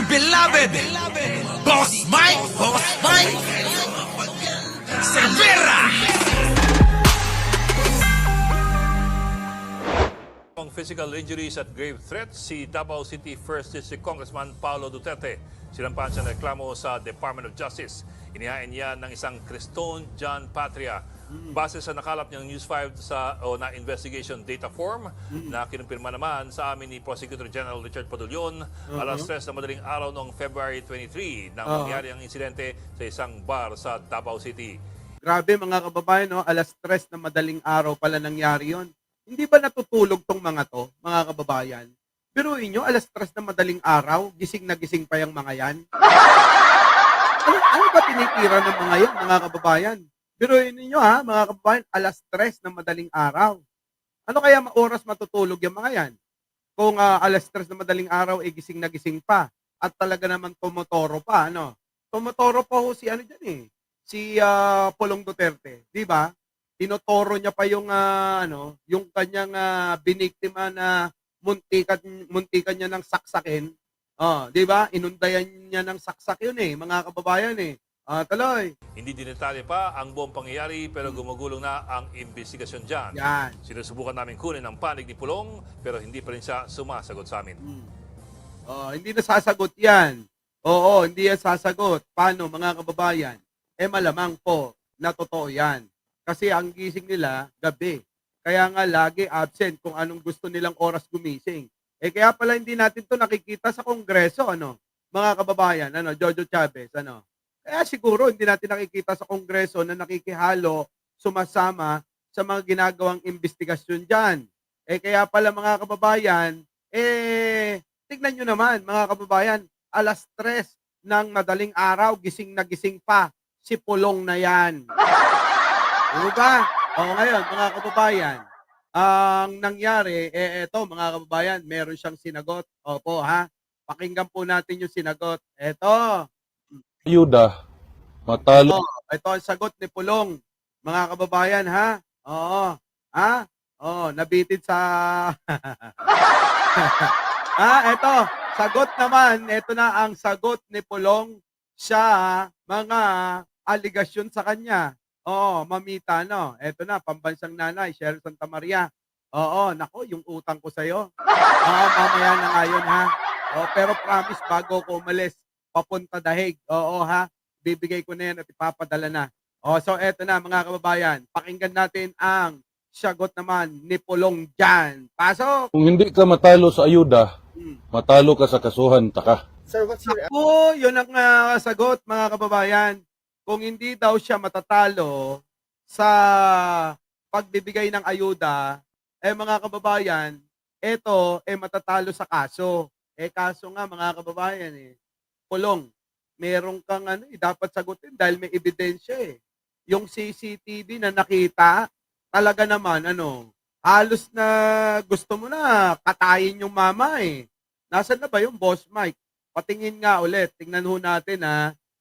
beloved Boss Mike Cervera. Physical injuries at grave threats, si Davao City 1st District Congressman Paolo Duterte sinampahan siya ng reklamo sa Department of Justice. Inihain niya ng isang Cristone John Patria. Base sa nakalap niyang News 5 na investigation data form na kinumpirma naman sa amin ni Prosecutor General Richard Padulyon alas 3 na madaling araw noong February 23 nang mangyari ang insidente sa isang bar sa Davao City. Grabe mga kababayan, no? Alas 3 na madaling araw pala nangyari yon. Hindi ba natutulog tong mga to, mga kababayan? Biruin nyo, alas 3 na madaling araw, gising na gising pa yung mga yan. Ano ba tinitira ng mga yan, mga kababayan? Biruin niyo ha, mga kababayan, alas 3 na madaling araw. Ano kaya oras matutulog yung mga yan? Kung alas 3 na madaling araw, gising na gising pa. At talaga naman tumotoro pa, ano? Tumotoro pa ho si ano dyan eh. Si Pulong Duterte, di ba? Tinotoro niya pa yung yung kanyang biniktima na muntikan niya ng saksakin. Di ba? Inundayan niya ng saksak yun eh, mga kababayan eh. Tuloy. Hindi dinetalye pa ang buong pangyayari pero gumugulong na ang investigasyon dyan. Yan. Sinusubukan namin kunin ang panig ni Pulong pero hindi pa rin siya sumasagot sa amin. Hindi na sasagot yan. Oo, hindi yan sasagot. Paano mga kababayan? Malamang po na totoo yan. Kasi ang gising nila, gabi. Kaya nga lagi absent kung anong gusto nilang oras gumising. Kaya pala hindi natin to nakikita sa Kongreso, mga kababayan, Jojo Chavez, Kaya siguro hindi natin nakikita sa Kongreso na nakikihalo, sumasama sa mga ginagawang investigasyon dyan. Kaya pala mga kababayan, tignan nyo naman mga kababayan, alas 3 ng madaling araw, gising na gising pa si Pulong na yan. Diba? Ngayon, mga kababayan, ang nangyari, eto mga kababayan, meron siyang sinagot. Opo, ha? Pakinggan po natin yung sinagot. Eto. Ayuda, matalo. Ito ang sagot ni Pulong. Mga kababayan, ha? Oo. Ha? Nabitin sa... Eto. Sagot naman. Ito na ang sagot ni Pulong sa mga aligasyon sa kanya. Mamita, no? Eto na, pambansang nanay, Cheryl Santa Maria. Nako, yung utang ko sa'yo. Mamaya na ngayon, ha? Pero promise, bago ko umalis, papunta dahig. Ha? Bibigay ko na yan at ipapadala na. So eto na, mga kababayan. Pakinggan natin ang sagot naman ni Pulong dyan. Pasok! Kung hindi ka matalo sa ayuda, matalo ka sa kasuhan, taka. Sir, what's your Yun ang sagot, mga kababayan. Kung hindi daw siya matatalo sa pagbibigay ng ayuda, mga kababayan, ito, matatalo sa kaso. Kaso nga, mga kababayan, Pulong, meron kang dapat sagutin dahil may ebidensya Yung CCTV na nakita, talaga naman, halos na gusto mo na katayin yung mama Nasaan na ba yung Boss Mike? Patingin nga ulit, tingnan ho natin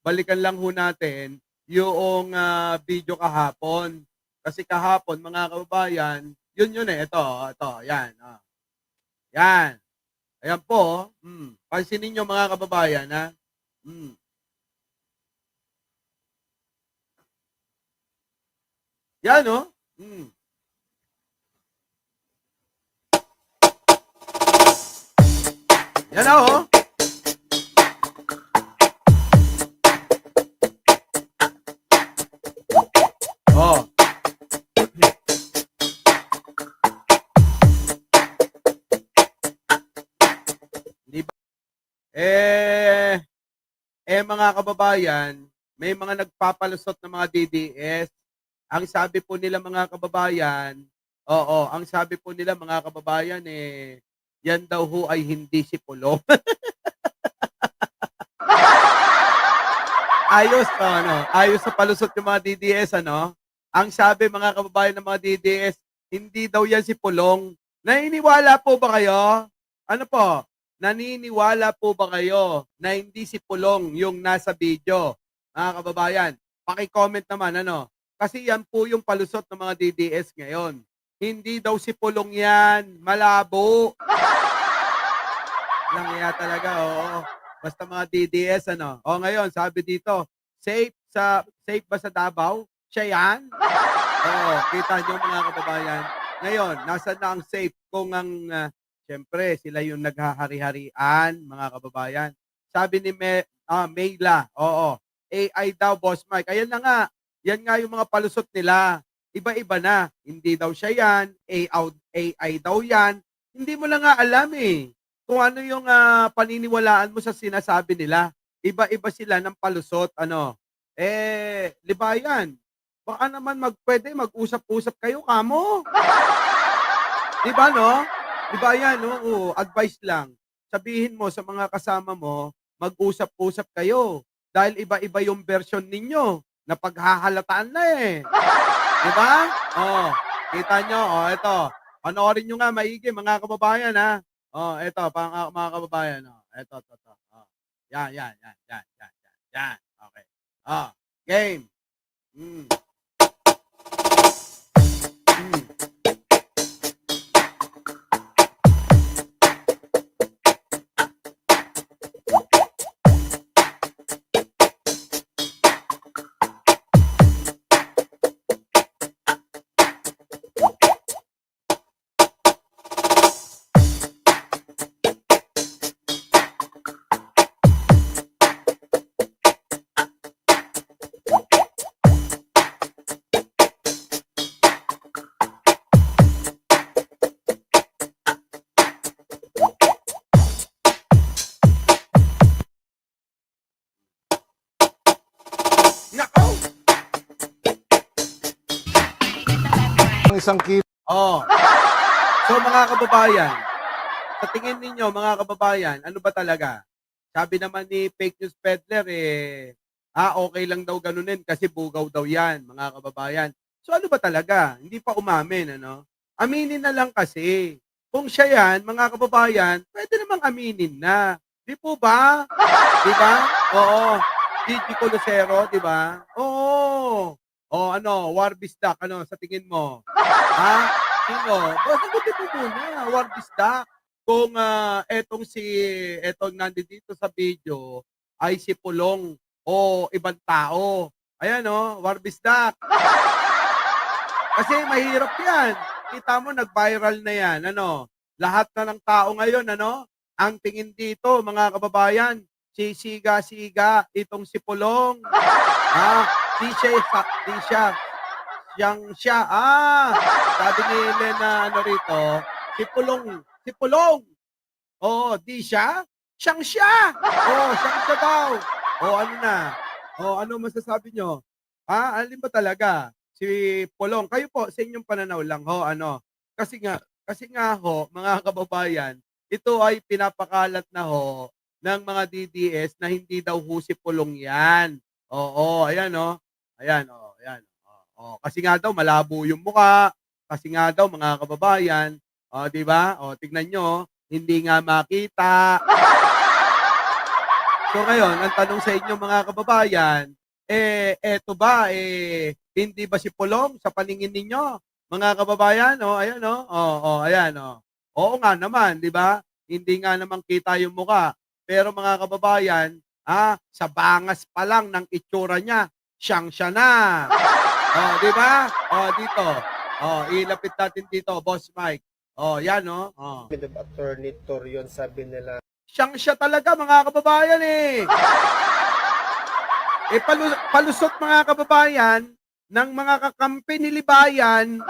balikan lang ho natin yung video kahapon. Kasi kahapon, mga kababayan, yun ito, yan. Yan. Ayan po, pansinin nyo mga kababayan, Yan, Yan na, Di ba? Mga kababayan, may mga nagpapalusot ng mga DDS. Ang sabi po nila mga kababayan, ang sabi po nila mga kababayan, yan daw ho ay hindi si Pulong. Ayos, ayos sa palusot yung mga DDS, Ang sabi mga kababayan ng mga DDS, hindi daw yan si Pulong. Naniniwala po ba kayo? Ano po? Naniniwala po ba kayo na hindi si Pulong yung nasa video? Mga kababayan, paki-comment naman, Kasi yan po yung palusot ng mga DDS ngayon. Hindi daw si Pulong yan. Malabo. Lang talaga, oo. Basta mga DDS, ano. O ngayon, sabi dito, safe ba sa Davao? Siya yan? Oo, kita nyo mga kababayan. Ngayon, nasa na ang safe kung ang, siyempre, sila yung naghahari-harian, mga kababayan. Sabi ni Mayla, oo, AI daw, Boss Mike. Ayan na nga, yan nga yung mga palusot nila. Iba-iba na. Hindi daw siya yan, AI daw yan. Hindi mo lang nga alam eh kung ano yung paniniwalaan mo sa sinasabi nila. Iba-iba sila ng palusot, ano. Libayan, baka naman pwede mag-usap-usap kayo kamo. 'Di ba, no? 'Di ba yan, no? Oo, advice lang. Sabihin mo sa mga kasama mo, mag-usap-usap kayo. Dahil iba-iba yung version ninyo na paghahalataan na eh. 'Di ba? Oh, kita nyo, oh, ito. Panoorin nyo nga maigi mga kababayan ha. Oh, ito mga kababayan, oh. Ito, to. Oh. Yan. Okay. Oh, game. Mm. Mm. Nako! Ang isang kilo. Oh. So mga kababayan, sa tingin ninyo mga kababayan, ano ba talaga? Sabi naman ni fake news peddler okay lang daw ganunin kasi bugaw daw 'yan, mga kababayan. So ano ba talaga? Hindi pa umamin, ano? Aminin na lang kasi. Kung siya 'yan, mga kababayan, pwede namang aminin na. 'Di po ba? 'Di ba? Oo. Gigi Colosero, 'di ba? Oo. O ano, War Bisdak, ano sa tingin mo? Ha? Sino? Sagutin mo muna, War Bisdak. Kung etong nandito sa video ay si Pulong o ibang tao. Ayan o, War Bisdak. Kasi mahirap yan. Kita mo, nag-viral na yan. Ano? Lahat na ng tao ngayon, ano? Ang tingin dito, mga kababayan, sisiga-siga itong si Pulong. Di siya. Siya. Sabi ni Lena, ano rito, si Pulong. Oo, di siya? Siyang siya. Siyang siya daw. Ano na? Ano masasabi nyo? Alin ba talaga? Si Pulong. Kayo po, sa inyong pananaw lang ho, ano? Kasi nga ho, mga kababayan, ito ay pinapakalat na ho ng mga DDS na hindi daw ho si Pulong yan. Ayan o. Ayan. Kasi nga daw malabo yung mukha. Kasi nga daw mga kababayan, 'di ba? Tignan nyo, hindi nga makita. So ngayon, ang tanong sa inyo mga kababayan, eto ba hindi ba si Pulong sa paningin ninyo? Mga kababayan, ayan ayan Oo nga naman, 'di ba? Hindi nga naman kita yung mukha. Pero mga kababayan, sa bangas pa lang ng itsura niya, siya na. Di ba? Dito. Ilapit natin dito, Boss Mike. Yan, Attorney Torion, sabi nila. Siya talaga, mga kababayan eh. Palusot mga kababayan ng mga kakampi ni Libayan.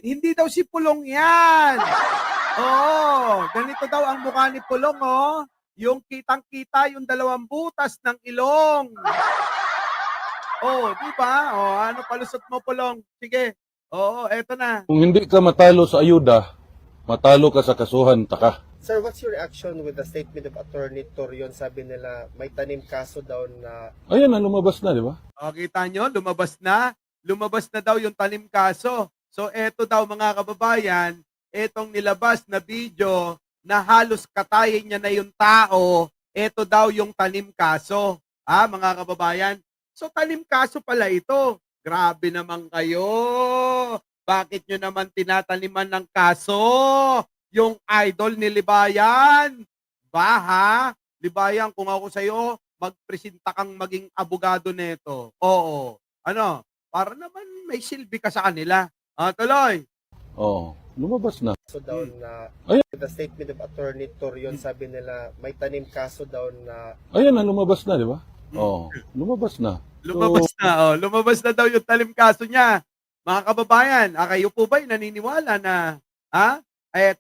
Hindi daw si Pulong yan. Ganito daw ang mukha ni Pulong, Yung kitang-kita yung dalawang butas ng ilong. Di ba? Ano palusot mo, Pulong? Sige. Eto na. Kung hindi ka matalo sa ayuda, matalo ka sa kasuhan, taka. Sir, what's your reaction with the statement of Attorney Torion? Sabi nila may tanim kaso daw na. Ayan na, lumabas na, di ba? Kita nyo, lumabas na. Lumabas na daw yung tanim kaso. So eto daw mga kababayan, etong nilabas na video na halos katayin niya na yung tao, eto daw yung tanim kaso. Mga kababayan. So tanim kaso pala ito. Grabe naman kayo. Bakit nyo naman tinataniman ng kaso? yung idol ni Libayan. Baha, Libayan, kung ako sa'yo, magpresenta kang maging abogado nito. Oo. Ano? Para naman may silbi ka sa kanila. Tuloy. Oo, lumabas na. kaso daw na Ayun. with the statement of Attorney Torion, sabi nila may tanim kaso daw na Ayan na, lumabas na, di ba? Oo, lumabas na. Lumabas na, lumabas na daw yung talim kaso niya. Mga kababayan, kayo po ba'y naniniwala na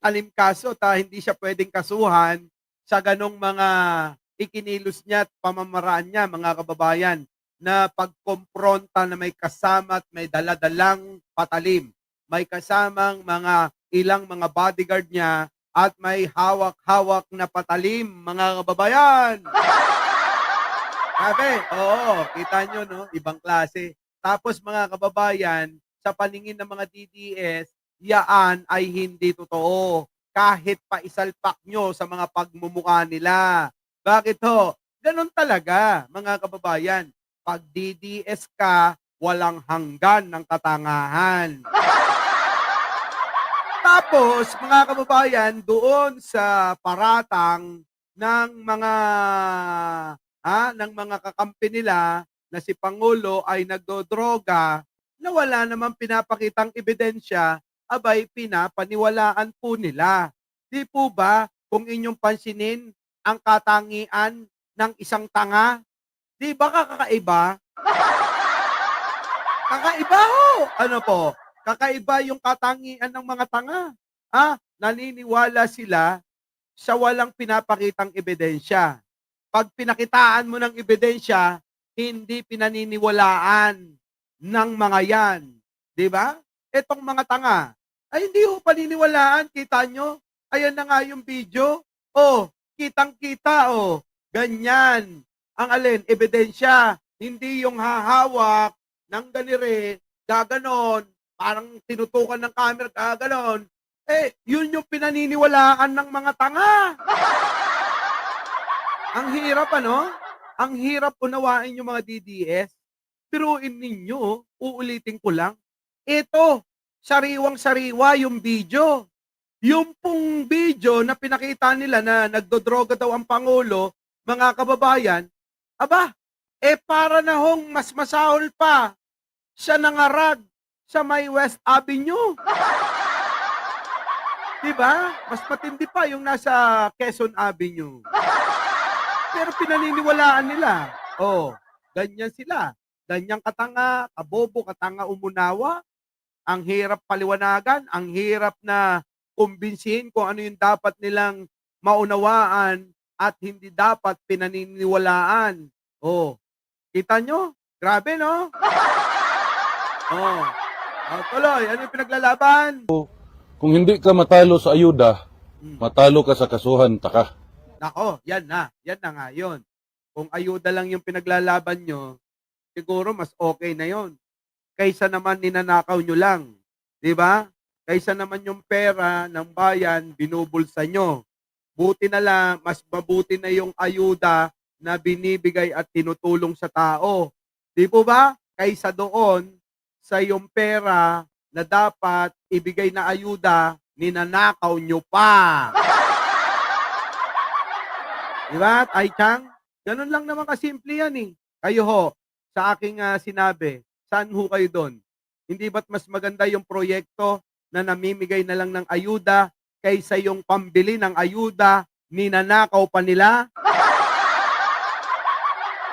talim kaso hindi siya pwedeng kasuhan sa ganong mga ikinilos niya at pamamaraan niya, mga kababayan, na pagkompronta na may kasama at may daladalang patalim. May kasamang ilang mga bodyguard niya at may hawak-hawak na patalim, mga kababayan. Sabi, oo, kita nyo, no? Ibang klase. Tapos mga kababayan, sa paningin ng mga DDS, yaan ay hindi totoo. Kahit pa isalpak nyo sa mga pagmumukha nila. Bakit ho? Ganon talaga, mga kababayan. Pag DDS ka, walang hanggan ng katangahan. Tapos, mga kababayan, doon sa paratang ng mga kakampi nila na si Pangulo ay nagdodroga na wala namang pinapakitang ebidensya, abay pinapaniwalaan po nila. Di po ba kung inyong pansinin ang katangian ng isang tanga? Di ba kakaiba? Kakaiba ho! Ano po? Kakaiba yung katangian ng mga tanga. Naniniwala sila sa walang pinapakitang ebidensya. Pag pinakitaan mo ng ebidensya, hindi pinaniniwalaan ng mga yan. Di ba? Etong mga tanga, ay hindi ho paniniwalaan. Kita nyo? Ayan na nga yung video. Kitang-kita, ganyan. Ang alin, ebidensya. Hindi yung hahawak ng ganire, gaganon, parang tinutukan ng camera, gaganon. Yun yung pinaniniwalaan ng mga tanga. Ang hirap, Ang hirap unawain yung mga DDS. Piruin ninyo, uulitin ko lang. Ito, sariwang-sariwa yung video. Yung pong video na pinakita nila na nagdodroga daw ang Pangulo, mga kababayan, para na hong mas masahol pa siya nangarag sa may West Avenue. Diba? Mas matindi pa yung nasa Quezon Avenue. Pero pinaniniwalaan nila. Ganyan sila. Ganyang katanga, kabobo, katanga umunawa. Ang hirap paliwanagan, ang hirap na kumbinsihin kung ano yung dapat nilang maunawaan at hindi dapat pinaniniwalaan. Kita nyo? Grabe, no? Tuloy, ano yung pinaglalaban? Kung hindi ka matalo sa ayuda, matalo ka sa kasuhan, taka. Nako, yan na nga yun. Kung ayuda lang yung pinaglalaban nyo, siguro mas okay na yon. Kaysa naman ninanakaw nyo lang. Di ba? Kaysa naman yung pera ng bayan, binubulsa nyo. Buti na lang, mas mabuti na yung ayuda na binibigay at tinutulong sa tao. Di po ba? Kaysa doon, sa yung pera na dapat ibigay na ayuda, ninanakaw nyo pa. Di ba, Tay Chang? Ganun lang naman kasimple yan eh. Kayo ho, sa aking sinabi, saan ho kayo doon? Hindi ba't mas maganda yung proyekto na namimigay na lang ng ayuda kaysa yung pambili ng ayuda, ninanakaw pa nila?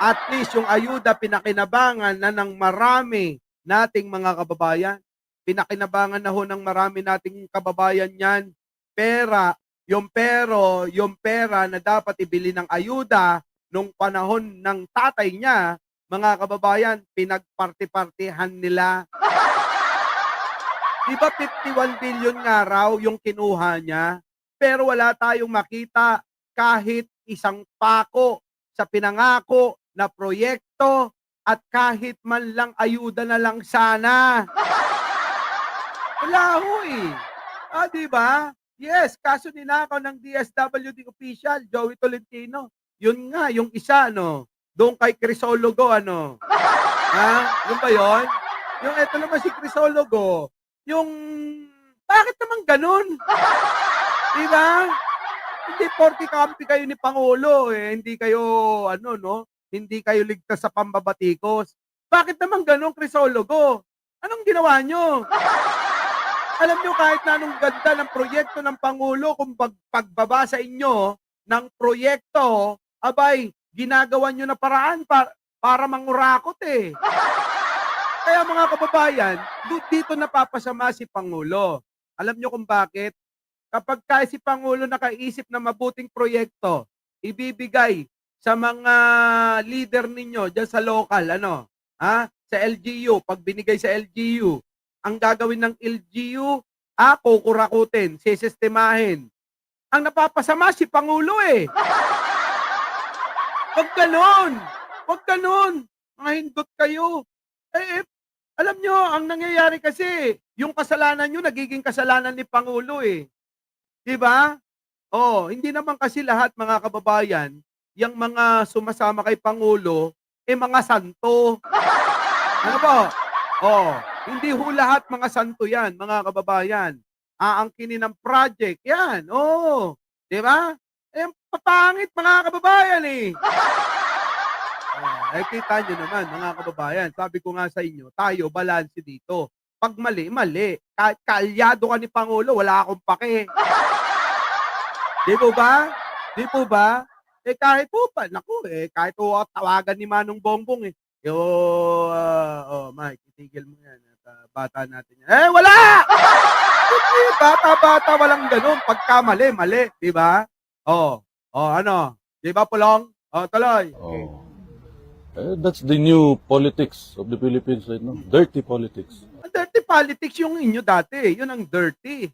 At least yung ayuda pinakinabangan na ng marami nating mga kababayan. Pinakinabangan na ho ng marami nating kababayan yan. Yung pera na dapat ibili ng ayuda nung panahon ng tatay niya, mga kababayan, pinagparti-partihan nila. Di ba 51 billion nga raw yung kinuha niya? Pero wala tayong makita kahit isang pako sa pinangako na proyekto at kahit man lang ayuda na lang sana. Wala ho eh. Di ba? Yes, kaso ninakaw ng DSWD official, Joey Tolentino. Yun nga, yung isa, doon kay Crisologo, Yung ba yun? Yung eto naman si Crisologo, yung, bakit naman ganun? Diba? Hindi porke kampi kayo ni Pangulo, hindi kayo, no? Hindi kayo ligtas sa pambabatikos. Bakit naman ganun, Crisologo? Anong ginawa nyo? Alam nyo, kahit na anong ganda ng proyekto ng Pangulo, kung pagbaba sa inyo ng proyekto, abay, ginagawa nyo na paraan para mangurakot Kaya mga kababayan, dito napapasama si Pangulo. Alam nyo kung bakit? Kapag si Pangulo nakaisip na mabuting proyekto, ibibigay sa mga leader ninyo dyan sa local, sa LGU, pag binigay sa LGU, ang gagawin ng LGU, kukurakutin, sisistemahin. Ang napapasama si Pangulo Wag ganun. Mga hindot kayo. Alam nyo, ang nangyayari kasi, yung kasalanan nyo, nagiging kasalanan ni Pangulo Diba? Hindi naman kasi lahat, mga kababayan, yung mga sumasama kay Pangulo, mga santo. Ano po? Hindi ho lahat mga santo yan, mga kababayan. Aangkinin ng project, yan. Diba? Papangit, mga kababayan kita nyo naman, mga kababayan. Sabi ko nga sa inyo, tayo, balanse dito. Pag mali, mali. Kahit kaalyado ka ni Pangulo, wala akong pake. Di po ba? Kahit po pa, kahit po tawagan ni Manong Bongbong Mike, itigil mo yan. Bata natin yan. Wala! Bata, walang ganun. Pagka mali, di ba? Di ba, Pulong? Tuloy. That's the new politics of the Philippines right now. Dirty politics. Ang dirty politics yung inyo dati. Yun ang dirty.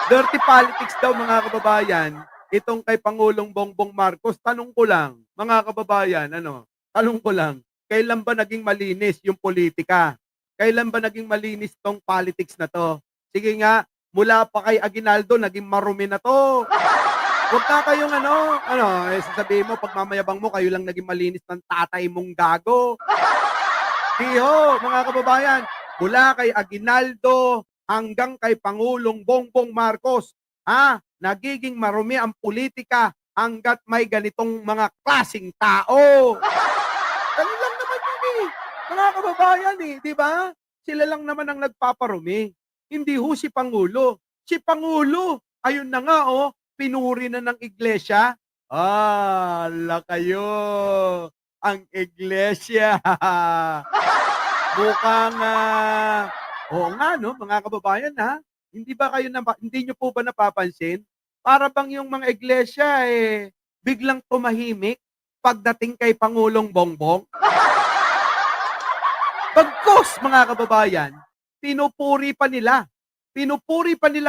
Dirty politics daw, mga kababayan. Itong kay Pangulong Bongbong Marcos, tanong ko lang, mga kababayan, tanong ko lang, kailan ba naging malinis yung politika? Kailan ba naging malinis tong politics na to? Sige nga, mula pa kay Aguinaldo, naging marumi na to. Huwag na kayong sasabihin mo, pag mamayabang mo, kayo lang naging malinis ng tatay mong gago. Diho, mga kababayan, mula kay Aguinaldo hanggang kay Pangulong Bongbong Marcos, nagiging marumi ang politika hanggat may ganitong mga klaseng tao. Ganun lang naman yun mga kababayan di ba? Sila lang naman ang nagpaparumi. Hindi ho si Pangulo. Si Pangulo, ayun na nga pinuri na ng iglesia. Ala kayo, ang iglesia. Mukhang, oo nga mga kababayan hindi ba kayo hindi nyo po ba napapansin? Para bang yung mga iglesia biglang tumahimik pagdating kay Pangulong Bongbong? Bagkus, mga kababayan, pinupuri pa nila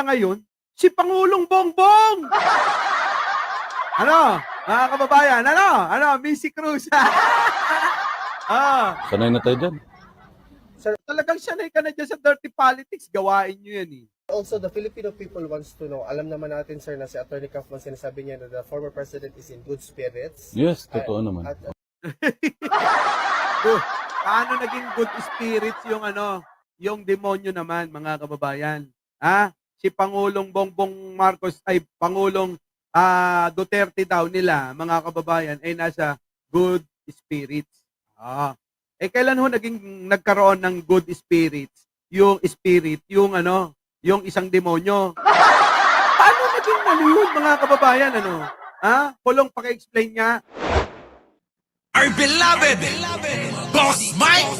ngayon si Pangulong Bongbong. Mga kababayan, Missy Cruz. Sanay na tayo dyan. Talagang sanay ka na dyan sa dirty politics. Gawain nyo yan Also, the Filipino people wants to know, alam naman natin, sir, na si Atty. Kaufman sinasabi niya na the former president is in good spirits. Yes, totoo naman. Paano naging good spirits yung demonyo naman, mga kababayan? Si Pangulong Bongbong Marcos ay Pangulong Duterte daw nila, mga kababayan, ay nasa good spirits. Kailan ho nagkaroon ng good spirits? Yung spirit, yung isang demonyo. Paano naging mali yun, mga kababayan, Pulong, paki-explain nga. Our beloved Boss Mike